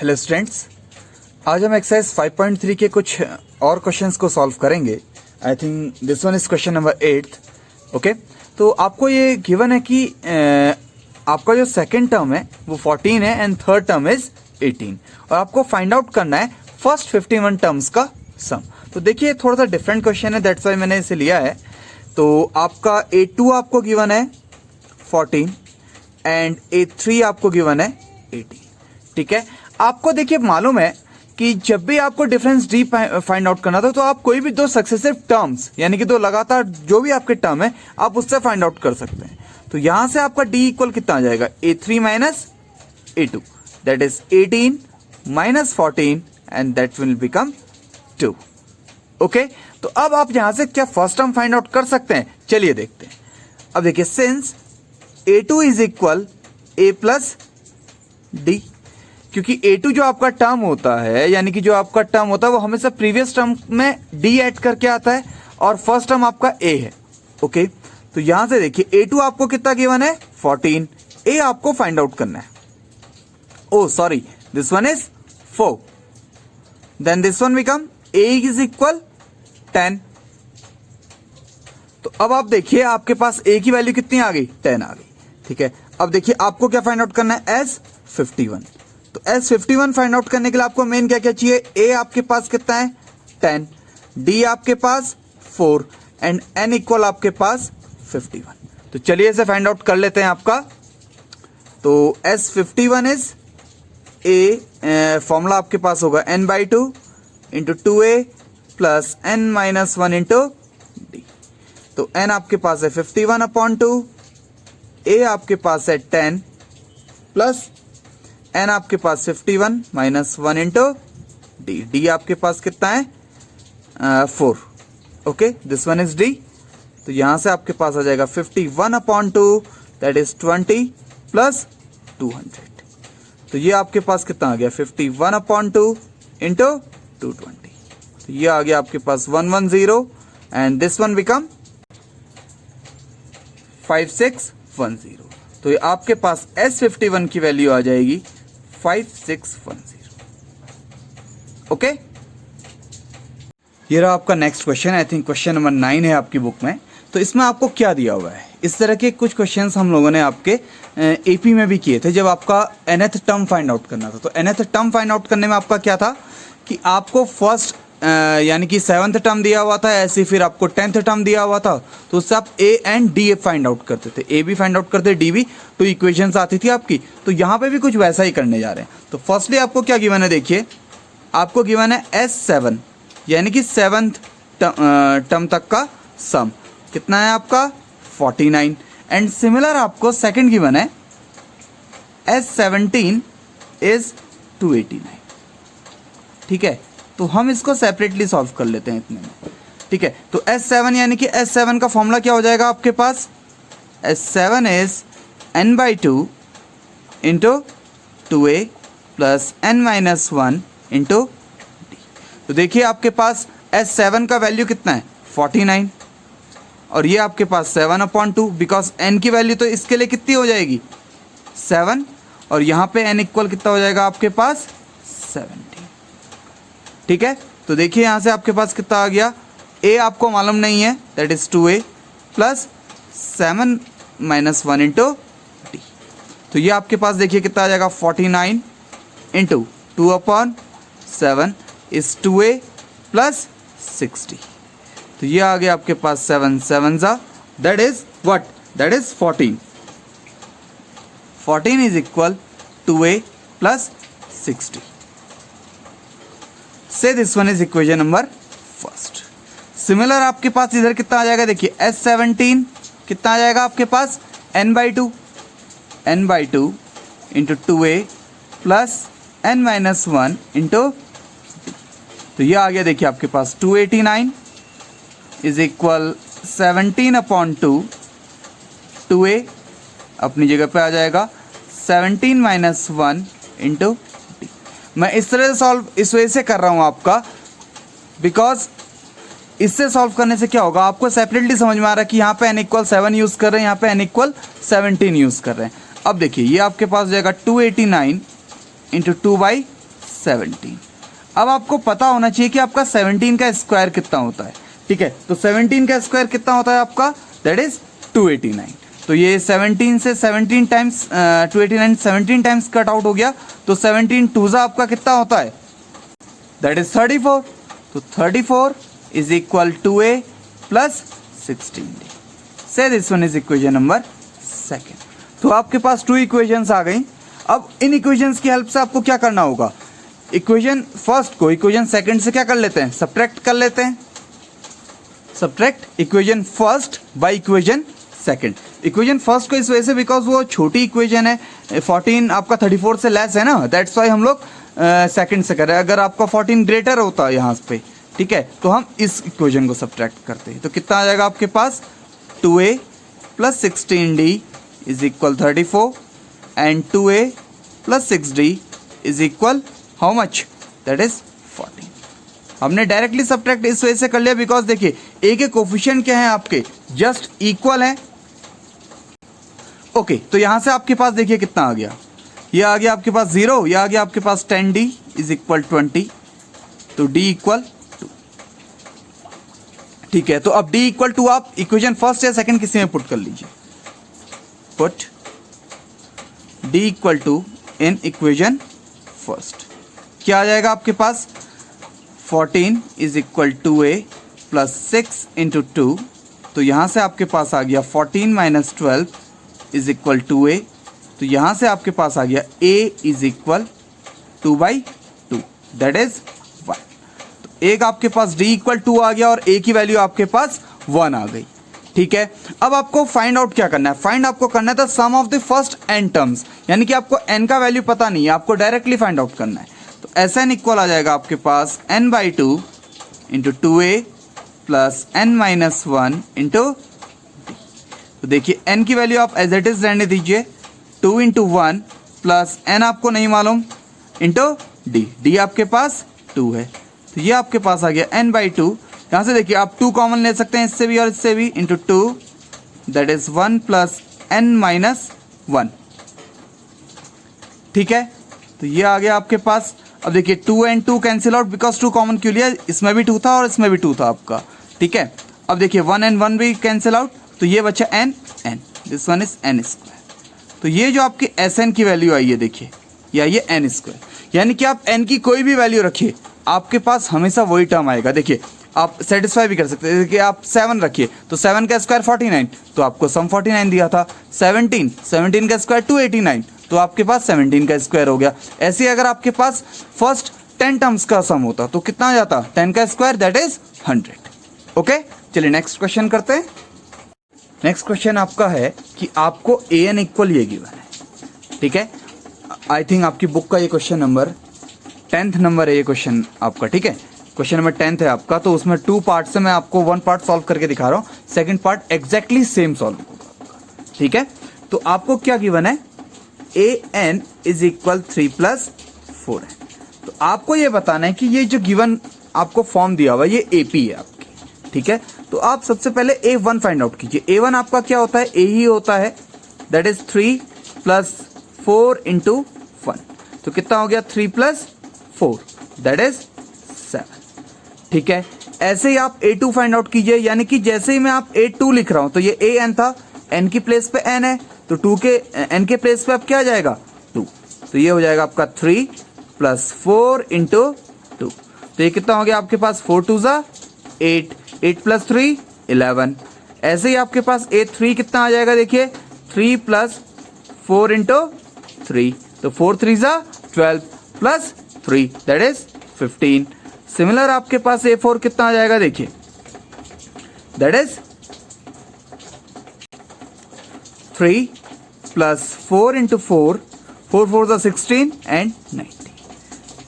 Hello students, आज हम exercise 5.3 के कुछ और क्वेश्चंस को सॉल्व करेंगे। I think this one is question number 8। Okay, तो आपको ये गिवन है कि आपका जो सेकंड टर्म है वो 14 है एंड थर्ड टर्म इज 18 और आपको फाइंड आउट करना है फर्स्ट 51 टर्म्स का सम। तो देखिए थोड़ा सा डिफरेंट क्वेश्चन है, दैट्स वाई मैंने इसे लिया है। तो आपका A2 आपको गिवन है 14 एंड A3 आपको गिवन है 18। ठीक है, आपको देखिए मालूम है कि जब भी आपको डिफरेंस डी फाइंड आउट करना था तो आप कोई भी दो सक्सेसिव टर्म्स यानी कि दो लगातार जो भी आपके टर्म है आप उससे फाइंड आउट कर सकते हैं। तो यहां से आपका डी इक्वल कितना आ जाएगा, A3 minus A2 that is 18 minus 14 and that will become 2। Okay, तो अब आप यहां से क्या फर्स्ट टर्म फाइंड आउट कर सकते हैं, चलिए देखते हैं। अब देखिए since A2 is equal A plus D, क्योंकि A2 जो आपका टर्म होता है यानी कि जो आपका टर्म होता है वो हमेशा प्रीवियस टर्म में D ऐड करके आता है और फर्स्ट टर्म आपका A है। ओके, तो यहां से देखिए A2 आपको कितना गिवन है 14, A आपको फाइंड आउट करना है। Oh sorry, this one is 4, then this one become A is equal 10। तो अब आप देखिए आपके पास A की वैल्यू कितनी आ गई, 10 आ गई। ठीक है, अब देखिए आपको क्या फाइंड आउट करना है, S51। तो S51 फाइंड आउट करने के लिए आपको मेन क्या क्या चाहिए, A आपके पास कितना है 10, D आपके पास 4 एंड N इक्वल आपके पास 51। तो चलिए इसे फाइंड आउट कर लेते हैं आपका। तो S51 इज A, फॉर्मूला आपके पास होगा N/2 into 2A plus N minus 1 into D। तो N आपके पास है 51/2, A आपके पास है 10 प्लस N आपके पास 51 माइनस 1 इंटू डी। डी आपके पास कितना है 4। Okay, this one is D। तो यहां से आपके पास आ जाएगा 51/2 दैट इज 20 प्लस 200। तो ये आपके पास कितना आ गया 51/2 इंटू 220। तो ये आ गया आपके पास 110 एंड दिस वन बिकम 5610। तो ये आपके पास S51 की वैल्यू आ जाएगी 5610। ओके, ये रहा आपका next question. I think question number 9 है आपकी बुक में। तो इसमें आपको क्या दिया हुआ है, इस तरह के कुछ क्वेश्चंस हम लोगों ने आपके AP में भी किए थे जब आपका nth टर्म फाइंड आउट करना था। तो nth टर्म फाइंड आउट करने में आपका क्या था कि आपको फर्स्ट यानी कि 7th टर्म दिया हुआ था, ऐसे फिर आपको 10th टर्म दिया हुआ था, तो उससे आप A and D find out करते थे, A भी फाइंड आउट करते, D भी। तो इक्वेशंस आती थी आपकी। तो यहाँ पे भी कुछ वैसा ही करने जा रहे हैं। तो फर्स्टली आपको क्या गिवन है, देखिए आपको गिवन है S7 यानी कि 7th टर्म तक का सम कितना है आपका 49 एंड सिमिलर आपको सेकंड गिवन है S17 इज 289। ठीक है, तो हम इसको सेपरेटली सॉल्व कर लेते हैं इतने में। ठीक है, तो S7 यानी कि S7 का फॉर्मूला क्या हो जाएगा आपके पास, S7 is N/2 into 2A plus N minus 1 into D। तो देखिए आपके पास S7 का वैल्यू कितना है 49 और ये आपके पास 7/2 बिकॉज N की वैल्यू तो इसके लिए कितनी हो जाएगी 7 और यहाँ पे N इक्वल कितना हो जाएगा आपके पास 70। ठीक है, तो देखिए यहाँ से आपके पास कितना आ गया, A आपको मालूम नहीं है that is 2A plus 7 minus 1 into D। तो ये आपके पास देखिए कितना आ जाएगा 49 इंटू 2/7 इज 2A प्लस 60। तो ये आ गया आपके पास 7 7 that is what, that is 14। 14 is equal 2A plus 60। से this one is equation number first. Similar आपके पास इधर कितना आ जाएगा, देखिए S17 कितना आ जाएगा आपके पास N/2 into 2A plus N minus 1 into D। तो ये आ गया देखिए आपके पास 289 इज इक्वल 17/2 2A अपनी जगह पे आ जाएगा 17 माइनस 1 इंटू D। मैं इस तरह से सॉल्व इस वजह से कर रहा हूँ आपका, बिकॉज इससे सॉल्व करने से क्या होगा, आपको सेपरेटली समझ में आ रहा है कि यहाँ पे n इक्वल 7 यूज़ कर रहे हैं, यहाँ पे n इक्वल 17 यूज़ कर रहे हैं। अब देखिए ये आपके पास हो जाएगा 289 इंटू 2/7 17। अब आपको पता होना चाहिए कि आपका 17 का स्क्वायर कितना होता है, ठीक है। तो 17 का स्क्वायर कितना होता है आपका, दैट इज 289। तो ये 17 से 17 टाइम्स 289 17 टाइम्स कट आउट हो गया, तो 17 टूजा आपका कितना होता है, दैट इज 34। तो 34 is equal 2a plus 16d। से this one is equation number second. तो आपके पास 2 इक्वेशंस आ गई। अब इन इक्वेशंस की हेल्प से आपको क्या करना होगा, इक्वेशन फर्स्ट को इक्वेशन सेकंड से क्या कर लेते हैं, सब्ट्रैक्ट कर लेते हैं। Subtract equation first by equation second. Equation first को इस वजह से बिकॉज वो छोटी इक्वेशन है, 14 आपका 34 से लेस है ना, दैट्स वाई हम लोग सेकंड से कर रहे हैं। अगर आपका 14 ग्रेटर होता है यहाँ पे, ठीक है, तो हम इस इक्वेशन को सब्ट्रैक्ट करते हैं। तो कितना आ जाएगा आपके पास, 2a plus 16d is equal 34 and 2a plus 6d is equal how much, that is 14। हमने डायरेक्टली सब्ट्रैक्ट इस वजह से कर लिया बिकॉज देखिए ए के कोफिशिएंट क्या है आपके, जस्ट इक्वल है। ओके, तो यहां से आपके पास देखिए कितना आ गया, ये आ गया आपके पास 0, ये आ गया आपके पास 10d इज इक्वल 20। तो d इक्वल 2, ठीक है। तो अब d इक्वल 2 आप इक्वेशन फर्स्ट या सेकंड किसी में पुट कर लीजिए, put d equal 2 in equation first. क्या आ जाएगा आपके पास, 14 is equal 2a plus 6 into 2। तो यहाँ से आपके पास आ गया 14 माइनस 12 इज इक्वल 2a। तो यहाँ से आपके पास आ गया a is equal 2/2, that is 1। तो एक आपके पास d इक्वल 2 आ गया और a की वैल्यू आपके पास 1 आ गई, ठीक है। अब आपको फाइंड आउट क्या करना है, फाइंड आपको करना है the sum of the first n terms, यानी कि आपको n का वैल्यू पता नहीं है, आपको डायरेक्टली फाइंड आउट करना है। तो Sn इक्वल आ जाएगा आपके पास n/2 into 2a plus n minus 1 into d। तो देखिए n की वैल्यू आप एज इट इज रहने दीजिए, 2 इंटू 1 प्लस n आपको नहीं मालूम इंटू d आपके पास 2 है। तो ये आपके पास आ गया n/2। यहाँ से देखिए आप 2 कॉमन ले सकते हैं इससे भी और इससे भी, into 2 that is 1 plus n minus 1, ठीक है। तो ये आ गया आपके पास। अब देखिए 2 and 2 cancel out because 2 common क्यों लिया, इसमें भी 2 था और इसमें भी 2 था आपका, ठीक है। अब देखिए 1 and 1 भी कैंसिल आउट, तो ये बचा n, this one is n square. तो ये जो आपकी Sn की वैल्यू आई है देखिए, या ये n स्क्वायर, यानी कि आप n की कोई भी वैल्यू रखिए आपके पास हमेशा वही टर्म आएगा। देखिए आप सेटिस्फाई भी कर सकते हैं कि आप 7 रखिए, तो 7 का स्क्वायर 49, तो आपको सम 49 दिया था। 17 का स्क्वायर 289, तो आपके पास 17 का स्क्वायर हो गया। ऐसे अगर आपके पास फर्स्ट 10 टर्म्स का सम होता तो कितना आ जाता, 10 का स्क्वायर दैट इज 100। ओके, चलिए नेक्स्ट क्वेश्चन करते हैं। नेक्स्ट क्वेश्चन आपका है कि आपको an इक्वल ये गिवन है, ठीक है। आई थिंक आपकी बुक का ये क्वेश्चन नंबर 10th नंबर है ये क्वेश्चन आपका, ठीक है। क्वेश्चन नंबर 10th है आपका, तो उसमें 2 पार्ट से मैं आपको 1 पार्ट सॉल्व करके दिखा रहा हूँ, second part exactly same solve होगा, ठीक है। तो आपको क्या गिवन है, an इज इक्वल 3 प्लस 4 है। तो आपको ये बताना है कि ये जो गिवन आपको फॉर्म दिया हुआ ये AP है आपकी, ठीक है। तो आप सबसे पहले A1 फाइंड आउट कीजिए। A1 आपका क्या होता है, A ही होता है, दैट इज 3 प्लस 4 इंटू 1। तो कितना हो गया, 3 प्लस 4 दैट इज 7, ठीक है। ऐसे ही आप A2 फाइंड आउट कीजिए, यानी कि जैसे ही मैं आप A2 लिख रहा हूं तो ये an था, n की प्लेस पे n है, तो 2 के n के प्लेस पे अब क्या आ जाएगा 2। तो ये हो जाएगा आपका 3 प्लस 4 इंटू 2। तो ये कितना हो गया आपके पास, 4 2 ज़ा 8, 8 प्लस 3 11। ऐसे ही आपके पास A3 कितना आ जाएगा, देखिए 3 प्लस 4 इंटू 3, तो 4 3 ज़ा 12 प्लस 3 दैट इज 15। सिमिलर आपके पास A4 कितना आ जाएगा, देखिए दैट इज 3 प्लस 4 इंटू 4, 4 4 ज़ा 16 एंड 90,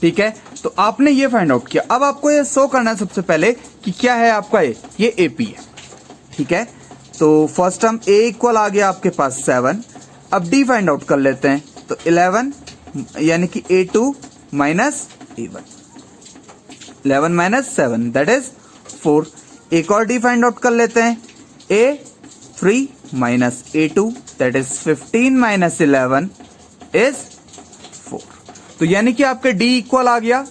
ठीक है। तो आपने ये फाइंड आउट किया। अब आपको ये शो करना है सबसे पहले कि क्या है आपका ये AP है, ठीक है। तो फर्स्ट टर्म A इक्वल आ गया आपके पास 7। अब D फाइंड आउट कर लेते हैं, तो 11 यानी कि A2 minus A1, 11 minus 7 that is 4। एक और D फाइंड आउट कर लेते हैं, A3 minus A2 that is 15 minus 11 is 4। तो यानी कि आपके डी इक्वल आ गया,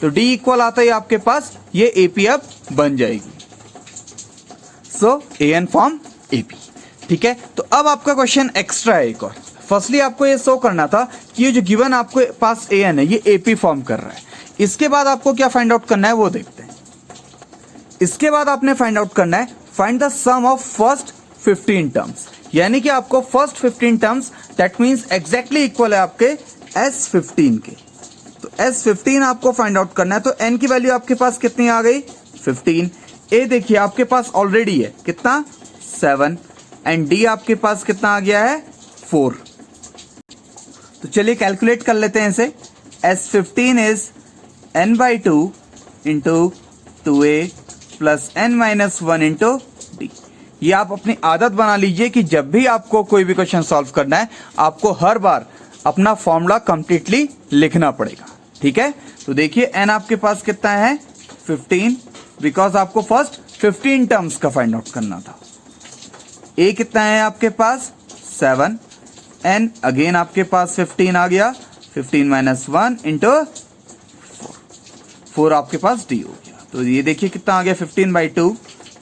तो डी इक्वल आता ही आपके पास ये एपी अब बन जाएगी। सो एन फॉर्म एपी। ठीक है, तो अब आपका क्वेश्चन एक्स्ट्रा है एक और। फर्स्टली आपको ये शो करना था कि ये जो गिवन आपके पास एन है ये एपी फॉर्म कर रहा है। इसके बाद आपको क्या फाइंड आउट करना है वो देखते हैं। इसके बाद आपने फाइंड आउट करना है find the sum of first 15 terms, यानी कि आपको first 15 terms that means exactly equal है आपके S15 के। तो S15 आपको फाइंड आउट करना है। तो n की वैल्यू आपके पास कितनी आ गई 15। ए देखिए आपके पास ऑलरेडी है कितना 7 एंड डी आपके पास कितना आ गया है 4। तो चलिए कैलकुलेट कर लेते हैं इसे। S15 is n/2 into 2a plus n-1 into D. ये आप अपनी आदत बना लीजिए कि जब भी आपको कोई भी क्वेश्चन सॉल्व करना है आपको हर बार अपना फॉर्मूला कंप्लीटली लिखना पड़ेगा। ठीक है, तो देखिए n आपके पास कितना है 15, बिकॉज आपको फर्स्ट 15 टर्म्स का फाइंड आउट करना था। a कितना है आपके पास 7, n अगेन आपके पास 15 आ गया, 15 - 1 इंटू 4 आपके पास d हो गया। तो ये देखिए कितना आ गया 15/2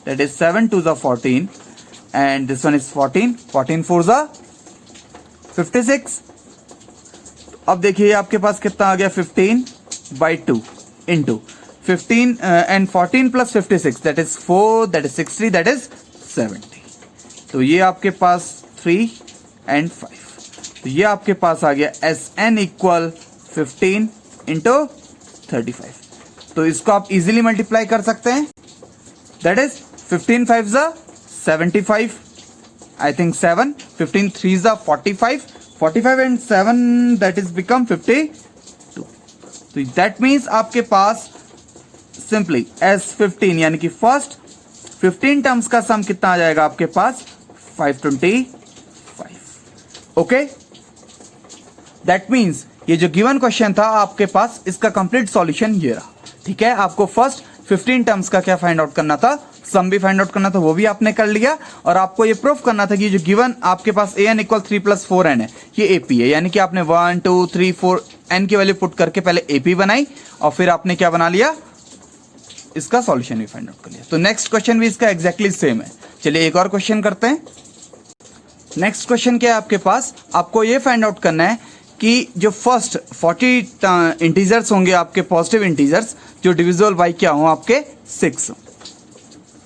that is 7 2 * 14 and this one is 14 14 4 = 56। अब देखिए आपके पास कितना आ गया 15/2 into 15 and 14 plus 56 that is 4 that is 60 that is 70। तो ये आपके पास 3 एंड 5। तो ये आपके पास आ गया SN इक्वल 15 इंटू 35। तो इसको आप इजीली मल्टीप्लाई कर सकते हैं that is 15 5 = 75 I think 7 15 3 = 45 and 7 that is become 52। तो दैट मीन्स आपके पास सिंपली S15 यानी कि फर्स्ट 15 टर्म्स का सम कितना आ जाएगा आपके पास 525। ओके, दैट मीन्स ये जो गिवन क्वेश्चन था आपके पास इसका कंप्लीट सॉल्यूशन ये रहा। ठीक है, आपको फर्स्ट 15 टर्म्स का क्या फाइंड आउट करना था, सम भी फाइंड आउट करना था, वो भी आपने कर लिया। और आपको ये प्रूफ करना था कि जो गिवन आपके पास an इक्वल 3 + 4n है ये AP है, यानी कि आपने 1 2 3 4 n की वैल्यू पुट करके पहले AP बनाई और फिर आपने क्या बना लिया इसका सॉल्यूशन भी फाइंड आउट कर लिया। तो नेक्स्ट क्वेश्चन भी इसका एग्जैक्टली सेम है। चलिए एक और क्वेश्चन करते हैं। नेक्स्ट क्वेश्चन क्या है आपके पास, आपको ये फाइंड आउट करना है कि जो फर्स्ट 40 इंटीजर्स होंगे आपके पॉजिटिव इंटीजर्स जो डिविजिबल बाय क्या हो आपके 6,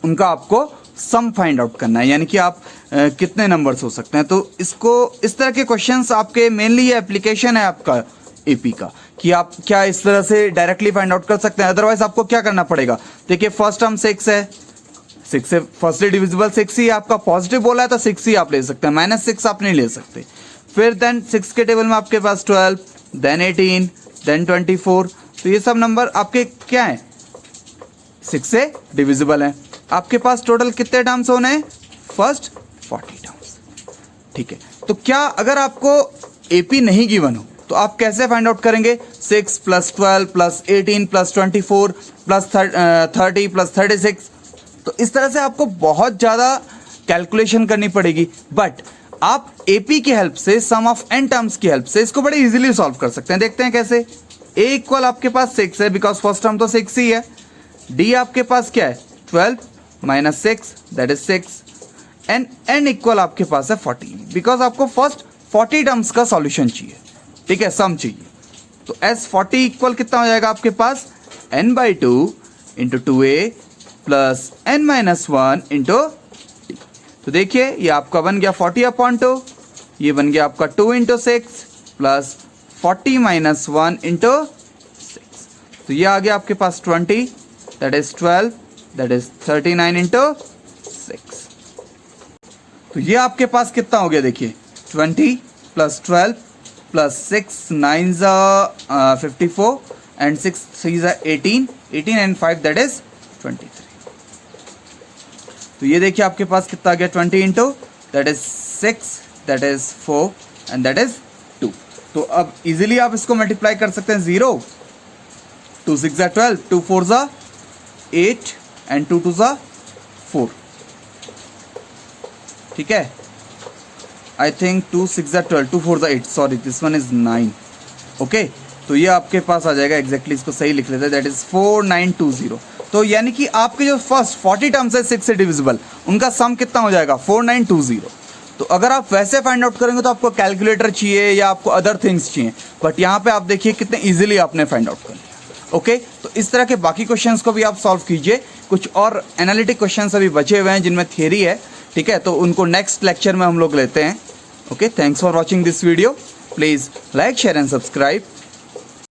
उनका आपको सम फाइंड आउट करना है, यानी कि आप कितने नंबर्स हो सकते हैं। तो इसको इस तरह के क्वेश्चंस आपके मेनली ये एप्लीकेशन है आपका एपी का कि आप क्या इस तरह से डायरेक्टली फाइंड आउट कर सकते हैं। अदरवाइज आपको क्या करना पड़ेगा, देखिए फर्स्ट टर्म 6 है, 6 से फर्स्टली डिविजिबल 6 ही आपका पॉजिटिव बोला है तो 6 ही आप ले सकते हैं, -6 आप नहीं ले सकते। फिर देन 6 के टेबल में आपके पास 12 देन 18 देन 24। तो ये सब नंबर आपके क्या है 6 से डिविजिबल है। आपके पास टोटल कितने टर्म्स होने हैं फर्स्ट 40 टर्म्स। ठीक है, तो क्या अगर आपको एपी नहीं गिवन हो तो आप कैसे फाइंड आउट करेंगे 6 + 12 + 18 + 24 + 30 + 36। तो इस तरह से आपको बहुत ज़्यादा कैलकुलेशन करनी पड़ेगी, बट आप एपी की हेल्प से सम ऑफ n टर्म्स की हेल्प से इसको बड़े इजीली सॉल्व कर सकते हैं। देखते हैं कैसे। a इक्वल आपके पास 6 है बिकॉज फर्स्ट टर्म तो 6 ही है। d आपके पास क्या है 12 - 6 that is 6 and n equal आपके पास है 14 बिकॉज आपको फर्स्ट 40 टर्म्स का सॉल्यूशन चाहिए। ठीक है, सम चाहिए। तो S40 इक्वल कितना हो जाएगा आपके पास n/2 into 2a plus n-1 into d। तो देखिए ये आपका बन गया 40/2, ये बन गया आपका 2 × 6 प्लस 40 - 1 इंटू 6। तो ये आ गया आपके पास 20 that is 12 that is 39 into 6। तो ये आपके पास कितना हो गया देखिए 20 + 12 + 6 9 = 54 एंड 6 3 = 18 एंड 5 दैट इज 23। तो ये देखिए आपके पास कितना आ गया 20 into that is 6 that is 4 and that is 2। तो अब इजीली आप इसको मल्टीप्लाई कर सकते हैं 0 2 6 = 12 2 4 = 8 एंड 2 2 = 4। ठीक है, I think 2 6 = 12 2 4 = 8 sorry this one is 9। Okay, तो ये आपके पास आ जाएगा एग्जैक्टली, इसको सही लिख लेते हैं, दैट इज 4920। तो यानी कि आपके जो फर्स्ट 40 टर्म्स है 6 से डिविजिबल, उनका सम कितना हो जाएगा 4920। तो अगर आप वैसे फाइंड आउट करेंगे तो आपको कैलकुलेटर चाहिए या आपको अदर थिंग्स चाहिए, बट यहाँ पे आप देखिए कितने इजीली आपने फाइंड आउट कर लिया। ओके, तो इस तरह के बाकी क्वेश्चंस को भी आप सॉल्व कीजिए। कुछ और एनालिटिक क्वेश्चंस अभी बचे हुए हैं जिनमें थियरी है, ठीक है, तो उनको नेक्स्ट लेक्चर में हम लोग लेते हैं। Okay, thanks for watching this video. Please like, share and subscribe.